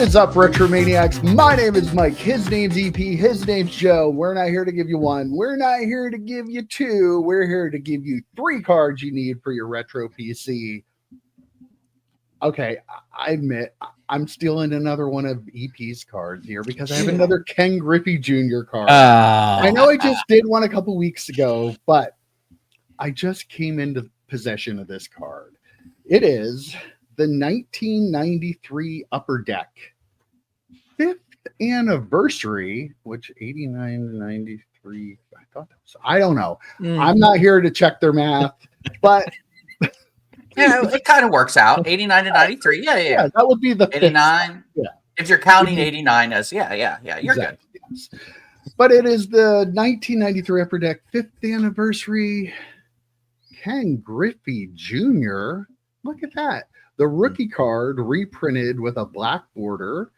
is up, Retromaniacs? My name is Mike. His name's EP. His name's Joe. We're not here to give you one. We're not here to give you two. We're here to give you 3 cards you need for your retro PC. Okay, I admit I'm stealing another one of EP's cards here because I have another Ken Griffey Jr. card. I know I just did one a couple weeks ago, but I just came into possession of this card. It is the 1993 Upper Deck 5th anniversary, which 89 to 93. I thought that was, I don't know. I'm not here to check their math, but yeah, it kind of works out. 89 to 93. Yeah. That would be the 89. Yeah. If you're counting 89 as, yeah, you're exactly. Good. Yes. But it is the 1993 Upper Deck 5th anniversary Ken Griffey Jr. Look at that. The rookie card reprinted with a black border.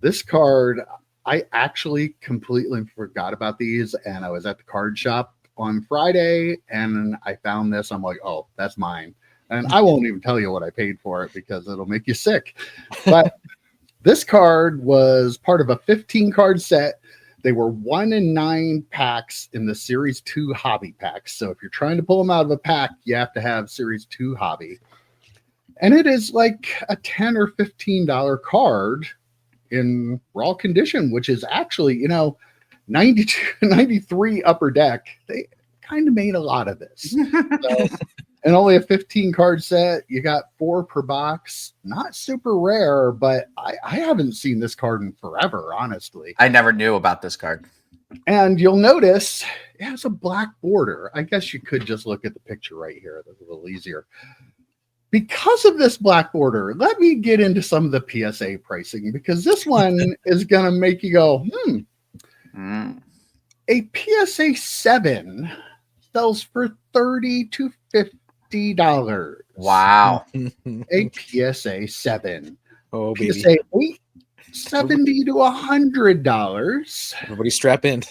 This card, I actually completely forgot about these, and I was at the card shop on Friday, and I found this. I'm like, oh, that's mine. And I won't even tell you what I paid for it because it'll make you sick. But this card was part of a 15-card set. They were 1 in 9 packs in the Series 2 hobby packs. So if you're trying to pull them out of a pack, you have to have Series 2 hobby. And it is like a $10 or $15 card in raw condition, which is actually, 93 Upper Deck. They kind of made a lot of this. So, and only a 15-card set. You got 4 per box. Not super rare, but I haven't seen this card in forever, honestly. I never knew about this card. And you'll notice it has a black border. I guess you could just look at the picture right here. That's a little easier. Because of this black border, let me get into some of the PSA pricing, because this one is going to make you go, A PSA 7 sells for $30 to $50. Wow. A PSA 7. Oh, baby. PSA 8, $70 to $100. Everybody strap in.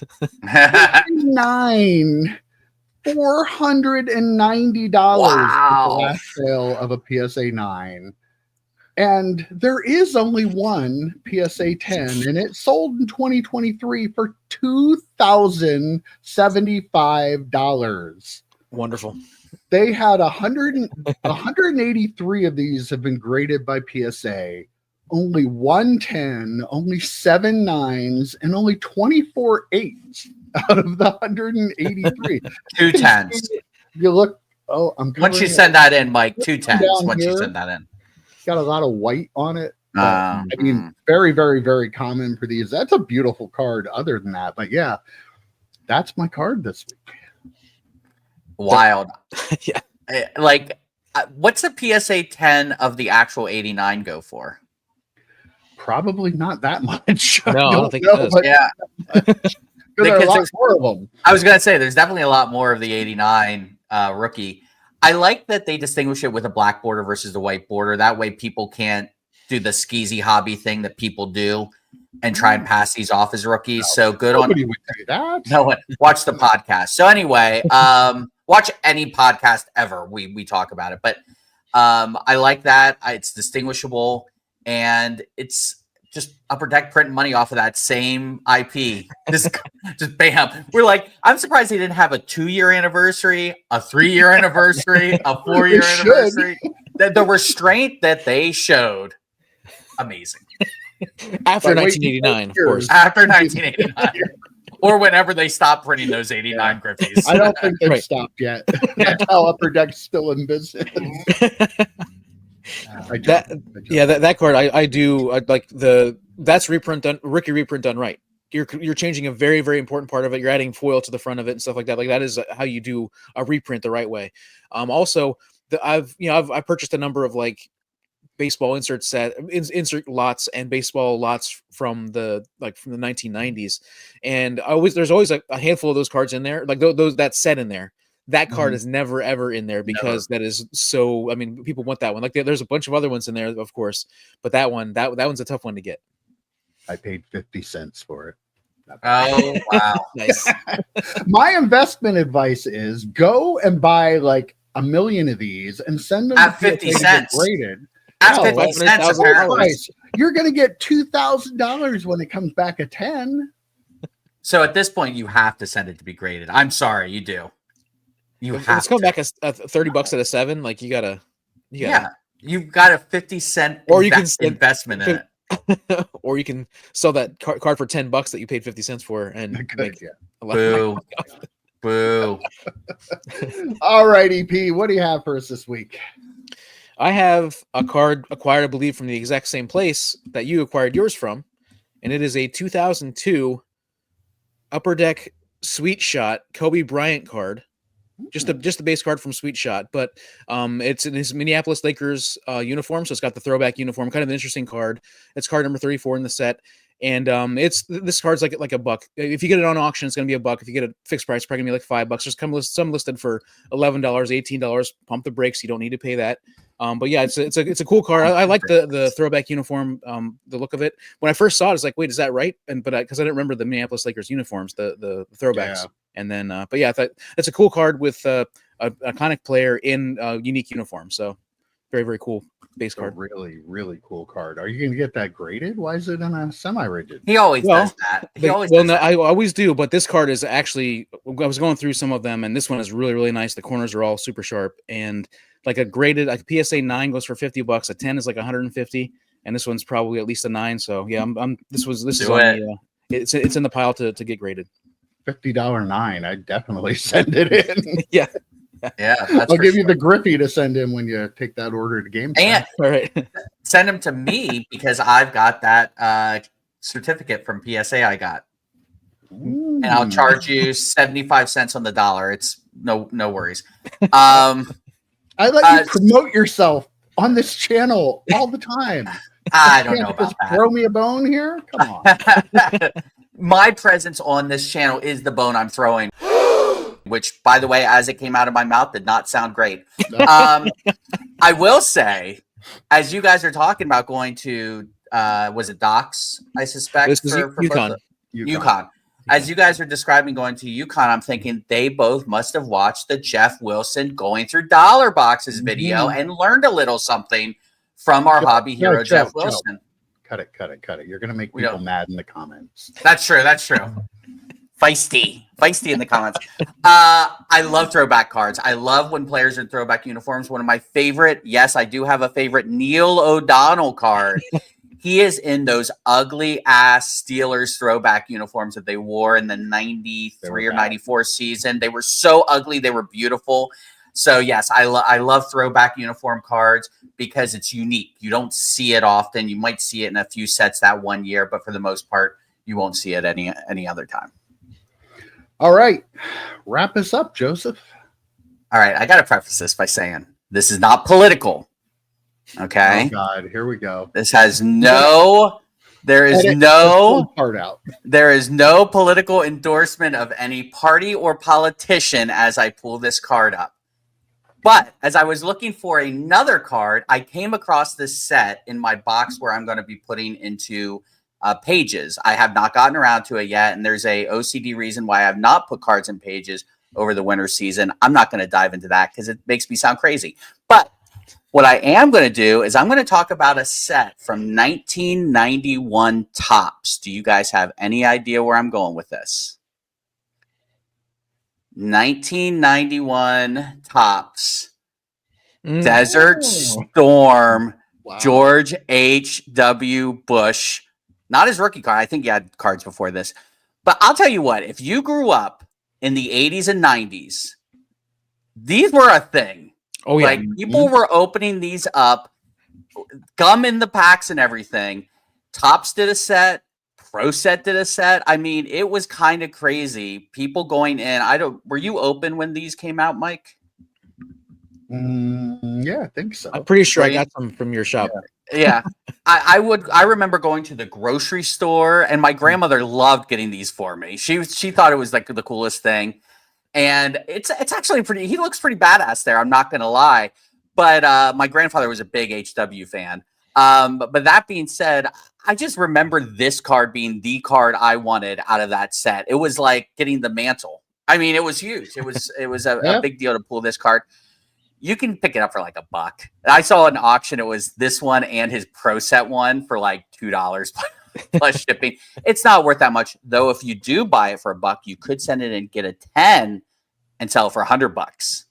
9 $490 wow. the last sale of a PSA 9. And there is only one PSA 10, and it sold in 2023 for $2,075. Wonderful. They had 183 of these have been graded by PSA. Only 110, only 7 9s, and only 24 8s out of the 183. 2 10s. You look, once you send that in, Mike, 2 10s. Once you send that in. Got a lot of white on it. I mean, very, very, very common for these. That's a beautiful card other than that. But yeah, that's my card this week. Wild. Yeah. Like, what's a PSA 10 of the actual 89 go for? Probably not that much. No, I don't think it does. Yeah. There are a lot more of them. I was going to say, there's definitely a lot more of the 89 rookie. I like that they distinguish it with a black border versus the white border. That way people can't do the skeezy hobby thing that people do and try and pass these off as rookies. No, so good nobody on would do that. No one. Watch the podcast. So anyway, watch any podcast ever. We talk about it. But I like that. It's distinguishable, and it's just Upper Deck printing money off of that same IP. Just bam. We're like, I'm surprised they didn't have a 2-year anniversary, a 3-year anniversary, a 4-year anniversary. The restraint that they showed, amazing. After 1989, of course. After 1989. Or whenever they stopped printing those 89 Griffies. I don't think they've stopped yet. That's how Upper Deck's still in business. That card I do like that's rookie reprint done right. You're changing a very, very important part of it. You're adding foil to the front of it and stuff like that. Like that is how you do a reprint the right way. Also, I've purchased a number of like baseball insert lots and baseball lots from the 1990s, and there's always like a handful of those cards in there, like those that set in there. That card is never ever in there because that is so. I mean, people want that one. Like there's a bunch of other ones in there, of course, but that one's a tough one to get. I paid 50 cents for it. Oh wow, nice. My investment advice is go and buy like 1 million of these and send them at 50 cents. Graded. That's Oh, 50 cents $500,000. apparently. Christ. You're going to get $2,000 when it comes back a 10. So at this point, you have to send it to be graded. I'm sorry, you do. You If have it's coming to. back as $30 at a 7, like you gotta. Yeah, you've got a 50-cent Or you can send- investment in it. Or you can sell that card for $10 that you paid 50 cents for and make Yeah. a lot of money. Boo. Boo. All right, EP, what do you have for us this week? I have a card acquired, I believe, from the exact same place that you acquired yours from, and it is a 2002 Upper Deck Sweet Shot Kobe Bryant card. Just the base card from Sweet Shot, but it's in his Minneapolis Lakers uniform, so it's got the throwback uniform, kind of an interesting card. It's card number 34 in the set, and this card's like a buck. If you get it on auction, it's gonna be a buck. If you get a fixed price, it's probably gonna be like $5. There's some listed for $11, $18. Pump the brakes, you don't need to pay that. But yeah, it's a cool card. I like the throwback uniform, the look of it. When I first saw it, I was like, wait, is that right? But because I didn't remember the Minneapolis Lakers uniforms, the throwbacks. Yeah. And then, but yeah, I thought it's a cool card with a iconic player in a unique uniform. So very, very cool base It's a card. really, really cool card. Are you going to get that graded? Why is it in a semi-rigid? He always Well, does that. He But- always well, does no, that. I always do, but this card is actually, I was going through some of them, and this one is really, really nice. The corners are all super sharp, and like a graded, like a PSA 9 goes for $50, a 10 is like 150, and this one's probably at least a 9. So yeah, this is Do on it. the, it's in the pile to get graded. $50 9. I'd definitely send it in. Yeah. Yeah, that's I'll for give you sure. the Griffey to send in when you take that order to Game Time. And All right. send them to me because I've got that certificate from PSA I got. And I'll charge you 75 cents on the dollar. It's no worries. I let you uh, promote yourself on this channel all the time. I don't You know can't about just that. throw me a bone here. Come on. My presence on this channel is the bone I'm throwing, which, by the way, as it came out of my mouth, did not sound great. I will say, as you guys are talking about going to, was it Docs? I suspect This is for UConn. UConn. As you guys are describing going to UConn, I'm thinking they both must have watched the Jeff Wilson going through dollar boxes video and learned a little something from our hobby hero, Joe, Jeff Wilson. Cut it. You're going to make We people don't- mad in the comments. That's true. Feisty in the comments. I love throwback cards. I love when players are in throwback uniforms. One of my favorite, yes, I do have a favorite Neil O'Donnell card. He is in those ugly ass Steelers throwback uniforms that they wore in the 93 or bad. 94 season. They were so ugly. They were beautiful. So yes, I love throwback uniform cards because it's unique. You don't see it often. You might see it in a few sets that one year, but for the most part, you won't see it any other time. All right. Wrap us up, Joseph. All right, I got to preface this by saying this is not political. Okay, Oh, God. Here we go. this has no. There is Edit no. this part out. There is no political endorsement of any party or politician as I pull this card up. But as I was looking for another card, I came across this set in my box where I'm going to be putting into pages. I have not gotten around to it yet, and there's a OCD reason why I have not put cards in pages over the winter season. I'm not going to dive into that because it makes me sound crazy. But what I am going to do is I'm going to talk about a set from 1991 Topps. Do you guys have any idea where I'm going with this? 1991 Topps. Desert Storm, Wow. George H.W. Bush. Not his rookie card. I think he had cards before this. But I'll tell you what, if you grew up in the 80s and 90s, these were a thing. Oh yeah. Like people were opening these up, gum in the packs and everything. Topps did a set, Pro Set did a set. I mean, it was kind of crazy. People going in. Were you open when these came out, Mike? Yeah, I think so. I'm pretty sure Right? I got some from your shop. Yeah. I remember going to the grocery store and my grandmother loved getting these for me. She thought it was like the coolest thing. And it's actually he looks pretty badass there. I'm not going to lie. But my grandfather was a big HW fan. But that being said, I just remember this card being the card I wanted out of that set. It was like getting the mantle. I mean, it was huge. It was a big deal to pull this card. you can pick it up for like $1. I saw an auction. It was this one and his Pro Set one for like $2 plus shipping. It's not worth that much though. If you do buy it for $1, you could send it and get a 10 and sell it for $100.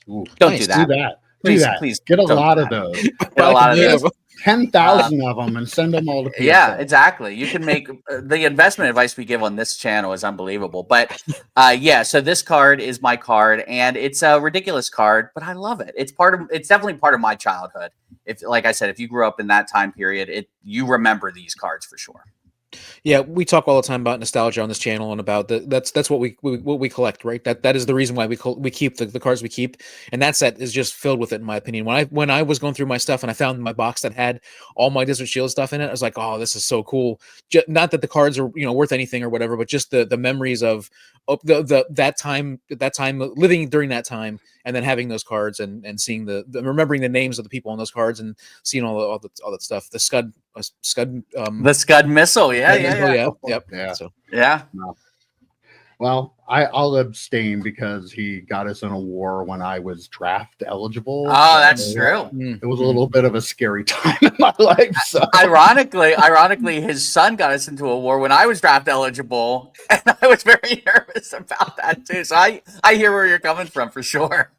Ooh, Don't nice. do that. do that. Please, do that. please Get a don't lot do of that. those. Get a lot of Yeah. those. 10,000 of them and send them all to PSA. Yeah, exactly. You can make the investment advice we give on this channel is unbelievable. But yeah, so this card is my card, and it's a ridiculous card, but I love it. It's definitely part of my childhood. If, like I said, if you grew up in that time period, you remember these cards for sure. Yeah, we talk all the time about nostalgia on this channel and about that's what we collect, right? That is the reason why we keep the cards we keep, and that set is just filled with it, in my opinion. When I was going through my stuff and I found my box that had all my Desert Shield stuff in it, I was like, oh, this is so cool. Not that the cards are worth anything or whatever, but just the memories of that time living during that time, and then having those cards and seeing the remembering the names of the people on those cards and seeing all that stuff. The Scud The Scud missile, yeah. Yep. Yeah. So Yeah. Well, I'll abstain because he got us in a war when I was draft eligible. Oh, that's So true. It was a little bit of a scary time in my life. So Ironically, his son got us into a war when I was draft eligible, and I was very nervous about that too. So I hear where you're coming from for sure.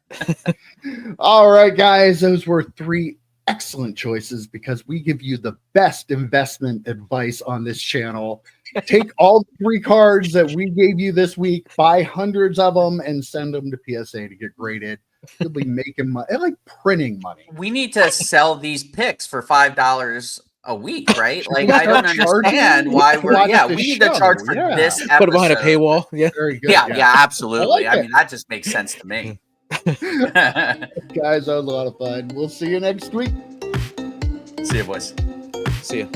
all right, guys, those were 3 excellent choices because we give you the best investment advice on this channel. Take all 3 cards that we gave you this week, buy hundreds of them, and send them to PSA to get graded. You'll be making money. I like printing money. We need to sell these picks for $5 a week, right? Like I don't Start understand charging? why Watch we the need to show, charge for yeah. this episode. put it behind a paywall. Yeah. Very good. Yeah, absolutely. I like I mean, that just makes sense to me. Guys, that was a lot of fun. We'll see you next week. See you, boys. See ya.